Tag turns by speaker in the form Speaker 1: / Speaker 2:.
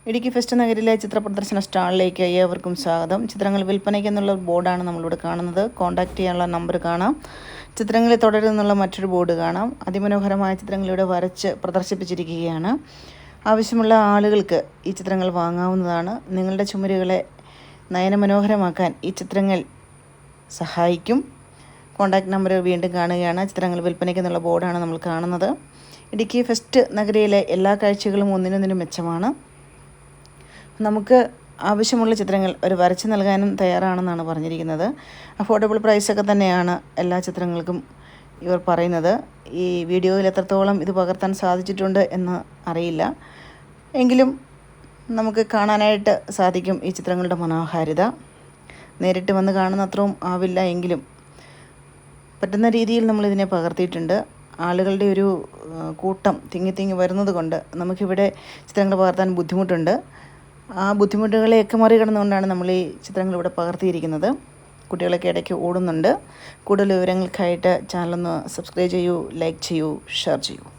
Speaker 1: Idukki fest നഗരിലെ ചിത്ര പ്രദർശന സ്റ്റാളിലേക്ക് ഏവർക്കും സ്വാഗതം. ചിത്രങ്ങൾ വിൽപ്പനയ്ക്കെന്നുള്ള ബോർഡാണ് നമ്മളിവിടെ കാണുന്നത്. കോൺടാക്റ്റ് ചെയ്യാനുള്ള നമ്പർ കാണാം. ചിത്രങ്ങളിൽ തുടരുന്നുള്ള മറ്റൊരു ബോർഡ് കാണാം. അതിമനോഹരമായ ചിത്രങ്ങളിലൂടെ വരച്ച് പ്രദർശിപ്പിച്ചിരിക്കുകയാണ്. ആവശ്യമുള്ള ആളുകൾക്ക് ഈ ചിത്രങ്ങൾ വാങ്ങാവുന്നതാണ്. നിങ്ങളുടെ ചുമരുകളെ നയനമനോഹരമാക്കാൻ ഈ ചിത്രങ്ങൾ സഹായിക്കും. കോൺടാക്റ്റ് നമ്പർ വീണ്ടും കാണുകയാണ്. ചിത്രങ്ങൾ വിൽപ്പനയ്ക്കെന്നുള്ള ബോർഡാണ് നമ്മൾ കാണുന്നത്. ഇടുക്കി ഫെസ്റ്റ് നഗരിയിലെ എല്ലാ കാഴ്ചകളും ഒന്നിനൊന്നിനും മെച്ചമാണ്. നമുക്ക് ആവശ്യമുള്ള ചിത്രങ്ങൾ ഒരു വരച്ച് നൽകാനും തയ്യാറാണെന്നാണ് പറഞ്ഞിരിക്കുന്നത്. അഫോർഡബിൾ പ്രൈസൊക്കെ തന്നെയാണ് എല്ലാ ചിത്രങ്ങൾക്കും ഇവർ പറയുന്നത്. ഈ വീഡിയോയിൽ എത്രത്തോളം ഇത് പകർത്താൻ സാധിച്ചിട്ടുണ്ട് എന്ന് അറിയില്ല. എങ്കിലും നമുക്ക് കാണാനായിട്ട് സാധിക്കും ഈ ചിത്രങ്ങളുടെ മനോഹാരിത. നേരിട്ട് വന്ന് കാണുന്ന അത്രയും ആവില്ല എങ്കിലും പറ്റുന്ന രീതിയിൽ നമ്മളിതിനെ പകർത്തിയിട്ടുണ്ട്. ആളുകളുടെ ഒരു കൂട്ടം തിങ്ങി വരുന്നത് കൊണ്ട് നമുക്കിവിടെ ചിത്രങ്ങൾ പകർത്താൻ ബുദ്ധിമുട്ടുണ്ട്. ആ ബുദ്ധിമുട്ടുകളെയൊക്കെ മറികടന്നുകൊണ്ടാണ് നമ്മൾ ഈ ചിത്രങ്ങൾ ഇവിടെ പകർത്തിയിരിക്കുന്നത്. കുട്ടികളൊക്കെ ഇടയ്ക്ക് ഓടുന്നുണ്ട്. കൂടുതൽ വിവരങ്ങൾക്കായിട്ട് ചാനലൊന്ന് സബ്സ്ക്രൈബ് ചെയ്യൂ, ലൈക്ക് ചെയ്യൂ, ഷെയർ ചെയ്യൂ.